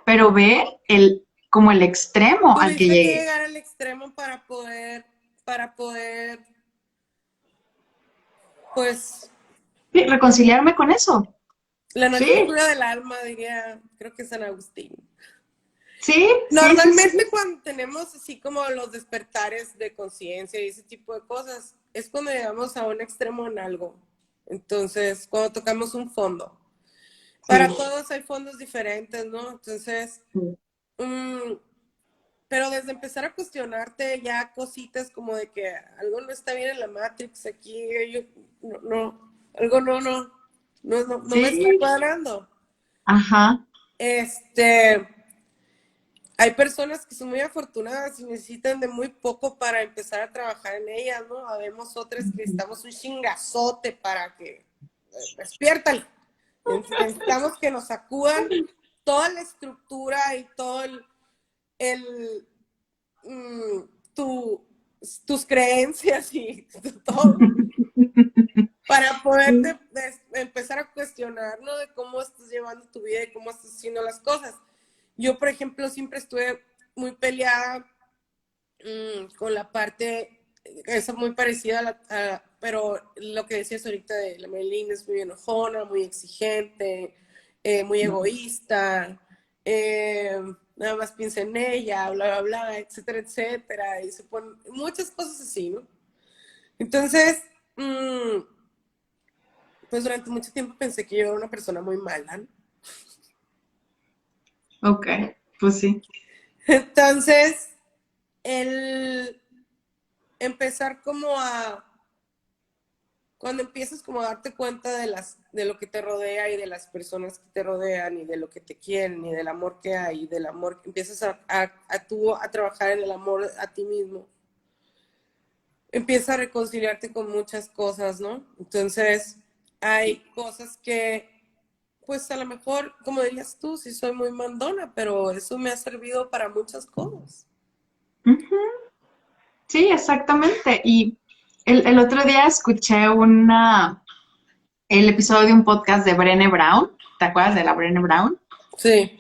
pero ve como el extremo al que Tuviste que llegué. llegar al extremo para poder, pues, Sí, reconciliarme con eso. la noche Sí, oscura del alma, diría, creo que San Agustín. sí, sí, sí, sí. Normalmente cuando tenemos así como los despertares de conciencia y ese tipo de cosas, es cuando llegamos a un extremo en algo. Entonces, cuando tocamos un fondo. Para Sí, todos hay fondos diferentes, ¿no? Entonces, sí. mm, pero desde empezar a cuestionarte ya cositas como de que algo no está bien en la Matrix, aquí yo, algo no me está Sí, cuadrando. ajá. Este, hay personas que son muy afortunadas y necesitan de muy poco para empezar a trabajar en ellas, ¿no? Habemos otras que necesitamos un chingazote para que despiértale. Necesitamos que nos sacudan toda la estructura y todo el mm, tu, tus creencias y todo para poderte empezar a cuestionar, ¿no? De cómo estás llevando tu vida y cómo estás haciendo las cosas. Yo, por ejemplo, siempre estuve muy peleada con la parte, esa muy parecida pero lo que decías ahorita de la Maylin es muy enojona, muy exigente, muy egoísta, nada más piensa en ella, bla, bla, bla, etcétera, etcétera, y se ponen muchas cosas así, ¿no? Entonces, pues durante mucho tiempo pensé que yo era una persona muy mala, ¿no? Ok, pues sí. Entonces, el empezar como a cuando empiezas como a darte cuenta de lo que te rodea y de las personas que te rodean y de lo que te quieren y del amor que hay y del amor que empiezas a trabajar en el amor a ti mismo, empiezas a reconciliarte con muchas cosas, ¿no? Entonces, hay cosas que, pues a lo mejor, como dirías tú, sí soy muy mandona, pero eso me ha servido para muchas cosas. Ujú. Sí, exactamente. Y el otro día escuché el episodio de un podcast de Brené Brown. ¿Te acuerdas de la Brené Brown? Sí,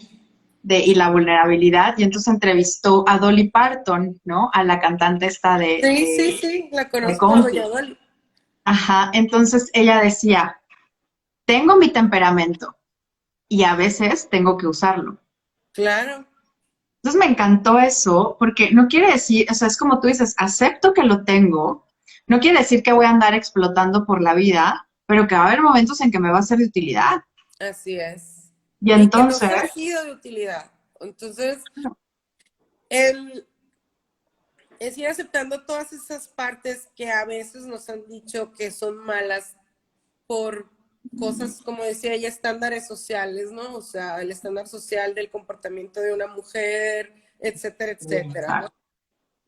Y la vulnerabilidad. Y entonces entrevistó a Dolly Parton, ¿no? A la cantante esta sí, sí, sí, la de conozco, doña country. Dolly. Ajá. Entonces ella decía, tengo mi temperamento y a veces tengo que usarlo. Claro, Entonces me encantó eso, porque no quiere decir, o sea, es como tú dices, acepto que lo tengo, no quiere decir que voy a andar explotando por la vida, pero que va a haber momentos en que me va a ser de utilidad. así es. Y Y que nos entonces, ha sido de utilidad. Entonces, el, es ir aceptando todas esas partes que a veces nos han dicho que son malas por cosas, como decía ella, estándares sociales, ¿no? O sea, el estándar social del comportamiento de una mujer, etcétera, etcétera, ¿no?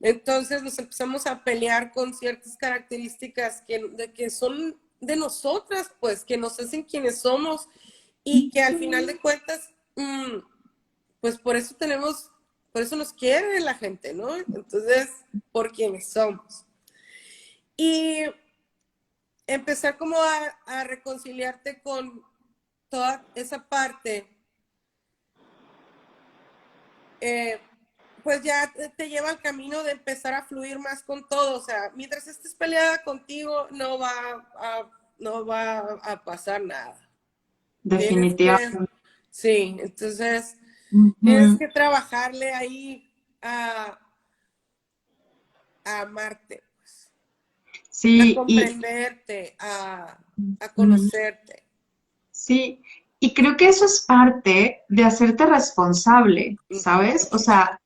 Entonces nos empezamos a pelear con ciertas características que son de nosotras, pues, que nos hacen quienes somos y que al final de cuentas, pues por eso nos quiere la gente, ¿no? Entonces, por quienes somos. Y empezar como a reconciliarte con toda esa parte, eh, pues ya te lleva al camino de empezar a fluir más con todo. O sea, mientras estés peleada contigo, no va a pasar nada. Tienes que, definitivamente. sí, entonces tienes Ujú. que trabajarle ahí a, a amarte, pues, a Sí, comprenderte, a mm, conocerte. sí, y creo que eso es parte de hacerte responsable, ¿sabes? O sea,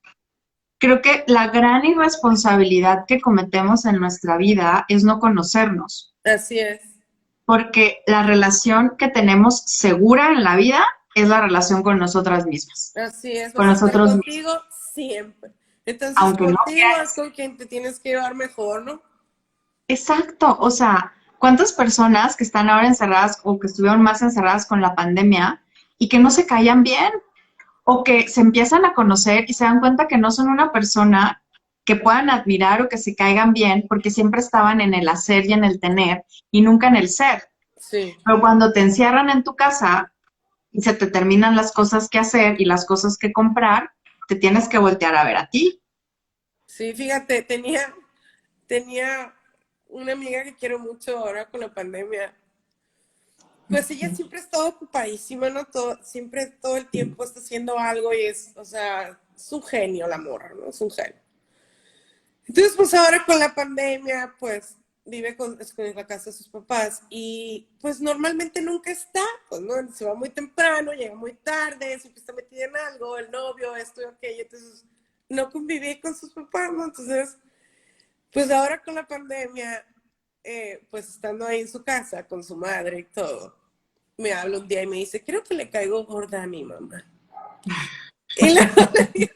creo que la gran irresponsabilidad que cometemos en nuestra vida es no conocernos. Así es. Porque la relación que tenemos segura en la vida es la relación con nosotras mismas, Así es, con vas a estar nosotros mismos, contigo siempre. Entonces, aunque no contigo es quieras. con quien te tienes que llevar mejor, ¿no? Exacto, o sea, ¿cuántas personas que están ahora encerradas o que estuvieron más encerradas con la pandemia y que no se caían bien o que se empiezan a conocer y se dan cuenta que no son una persona que puedan admirar o que se caigan bien porque siempre estaban en el hacer y en el tener y nunca en el ser? Sí, Pero cuando te encierran en tu casa y se te terminan las cosas que hacer y las cosas que comprar, te tienes que voltear a ver a ti. Sí, fíjate, tenía una amiga que quiero mucho ahora con la pandemia. Pues ella siempre ha estado ocupadísima, ¿no? Siempre todo el tiempo está haciendo algo y o sea, es un genio la morra, ¿no? Es un genio. Entonces, pues ahora con la pandemia, pues vive con la casa de sus papás y pues normalmente nunca está, pues no, se va muy temprano, llega muy tarde, siempre está metida en algo, el novio, esto y aquello, entonces no conviví con sus papás, ¿no? Entonces, pues ahora con la pandemia, pues estando ahí en su casa con su madre y todo, me habla un día y me dice, creo que le caigo gorda a mi mamá. Y luego le digo,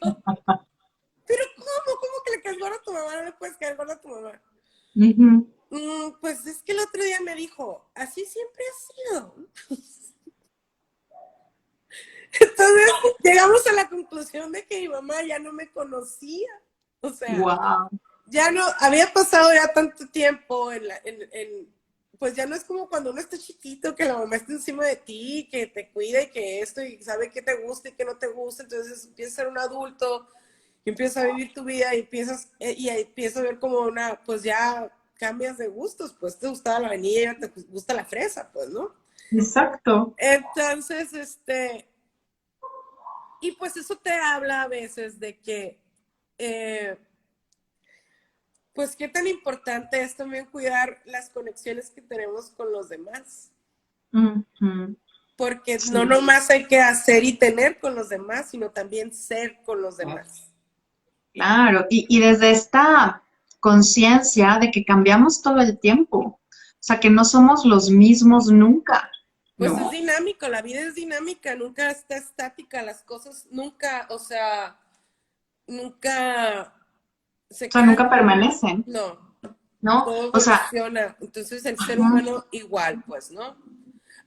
pero ¿cómo que le caes gorda a tu mamá? No le puedes caer gorda a tu mamá. Ujú. Pues es que el otro día me dijo, así siempre ha sido. Entonces llegamos a la conclusión de que mi mamá ya no me conocía. O sea, Wow. ya no, había pasado ya tanto tiempo pues ya no es como cuando uno está chiquito, que la mamá está encima de ti, que te cuida y que esto, y sabe qué te gusta y qué no te gusta, entonces empiezas a ser un adulto y empiezas a vivir tu vida y empiezas a ver como pues ya cambias de gustos, pues te gustaba la vainilla, te gusta la fresa, pues, ¿no? Exacto. Entonces, y pues eso te habla a veces de que, eh, pues qué tan importante es también cuidar las conexiones que tenemos con los demás. Ujú. Porque no Sí, nomás hay que hacer y tener con los demás, sino también ser con los demás. claro. Y desde esta conciencia de que cambiamos todo el tiempo, o sea, que no somos los mismos nunca, Pues es ¿no? dinámico, la vida es dinámica, nunca está estática, las cosas nunca, o sea, nunca se O sea, quedan, nunca permanecen, no, ¿no? todo O sea, evoluciona. Entonces el ser ajá, humano igual, pues, ¿no?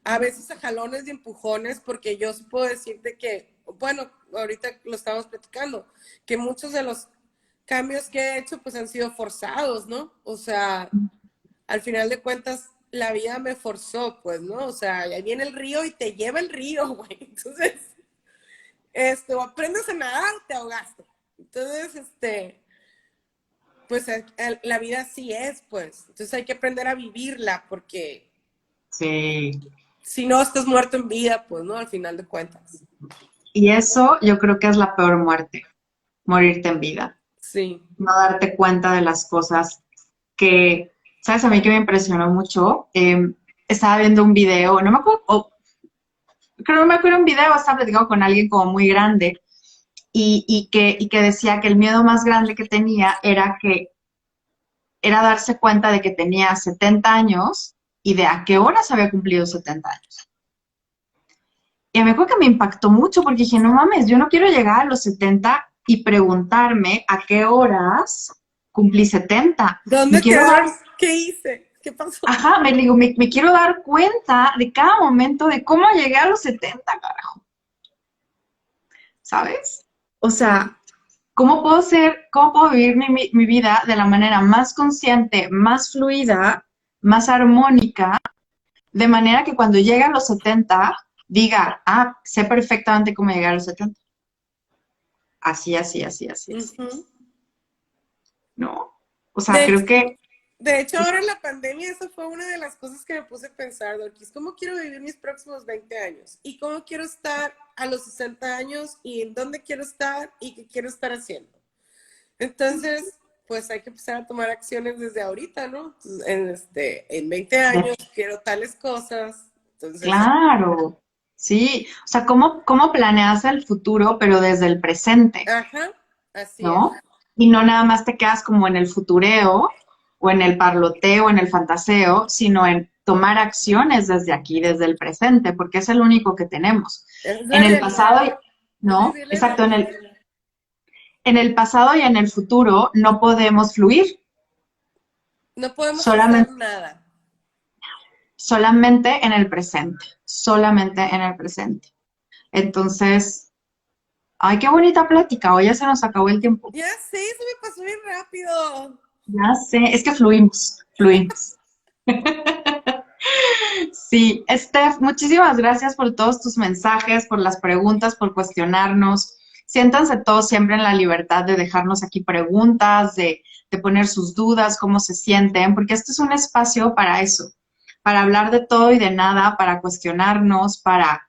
A veces a jalones y empujones, porque yo sí puedo decirte que, bueno, ahorita lo estamos platicando, que muchos de los cambios que he hecho pues han sido forzados, ¿no? O sea, al final de cuentas la vida me forzó, pues, ¿no? O sea, ahí viene el río y te lleva el río, güey. Entonces, o aprendes a nadar o te ahogaste. Entonces, pues la vida así es, pues. Entonces hay que aprender a vivirla porque sí. si no estás muerto en vida, pues, ¿no? Al final de cuentas. Y eso yo creo que es la peor muerte, morirte en vida, Sí. no darte cuenta de las cosas que, ¿sabes? A mí que me impresionó mucho, estaba viendo un video, no me acuerdo, creo que me acuerdo un video, estaba platicando con alguien como muy grande y que decía que el miedo más grande que tenía era darse cuenta de que tenía 70 años y de a qué horas había cumplido 70 años. Y me acuerdo que me impactó mucho porque dije, no mames, yo no quiero llegar a los 70 y preguntarme a qué horas cumplí 70. Me ¿Dónde quiero dar, quedaron? ¿Qué hice? ¿Qué pasó? ajá, me digo, me quiero dar cuenta de cada momento de cómo llegué a los 70, carajo, ¿sabes? O Sí. sea, cómo puedo vivir mi vida de la manera más consciente, más fluida, más armónica, de manera que cuando llegue a los 70 diga, ah, sé perfectamente cómo llegar a los 70. Así, así, así, así, así, Ujú. ¿no? O sea, De hecho, creo que de hecho, ahora en la pandemia, eso fue una de las cosas que me puse a pensar, Dorquis. ¿Cómo quiero vivir mis próximos 20 años? ¿Y cómo quiero estar a los 60 años? ¿Y en dónde quiero estar? ¿Y qué quiero estar haciendo? Entonces, pues hay que empezar a tomar acciones desde ahorita, ¿no? Entonces, en 20 años quiero tales cosas. Entonces, claro, sí, o sea, cómo planeas el futuro, pero desde el presente, ajá, así es. ¿no? Y no nada más te quedas como en el futureo o en el parloteo, en el fantaseo, sino en tomar acciones desde aquí, desde el presente, porque es el único que tenemos. Es la En el realidad. pasado, Es ¿no? vivir la Exacto, realidad. en el pasado y en el futuro no podemos fluir, No podemos hacer solamente, nada. solamente en el presente, solamente en el presente. Entonces, ay, qué bonita plática, hoy ya se nos acabó el tiempo. Ya sé, eso me pasó bien rápido. Ya sé, es que fluimos, fluimos. Sí, Steph, muchísimas gracias por todos tus mensajes, por las preguntas, por cuestionarnos. Siéntanse todos siempre en la libertad de dejarnos aquí preguntas, de poner sus dudas, cómo se sienten, porque este es un espacio para eso, para hablar de todo y de nada, para cuestionarnos, para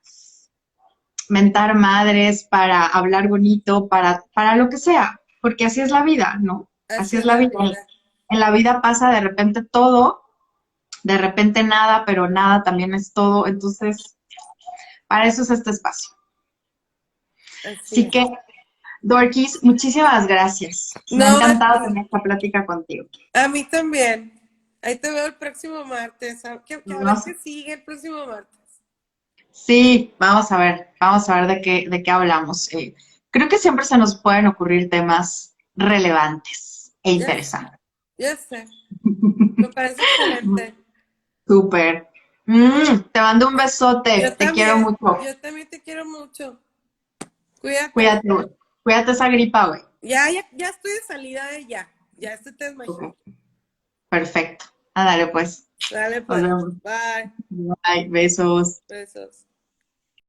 mentar madres, para hablar bonito, para lo que sea, porque así es la vida, ¿no? Así Así es es la la vida. vida. En la vida pasa de repente todo, de repente nada, pero nada también es todo. Entonces, para eso es este espacio. Así Así es. que, Dorkis, muchísimas gracias. Me ha No, a encantado ti. tener esta plática contigo. A mí también. Ahí te veo el próximo martes. A ver Nos- qué sigue el próximo martes. sí, vamos a ver de qué hablamos. Creo que siempre se nos pueden ocurrir temas relevantes e Ya, interesantes. ya sé. Me parece excelente. Súper. Te mando un besote. Te quiero mucho. Yo también te quiero mucho. Cuídate. Cuídate, güey. Cuídate esa gripa, güey. Ya estoy de salida de ya. Ya estoy test Ok, mejor. perfecto. Ándale, pues. Dale Nos pues. vemos. Bye. Bye. Besos. Besos.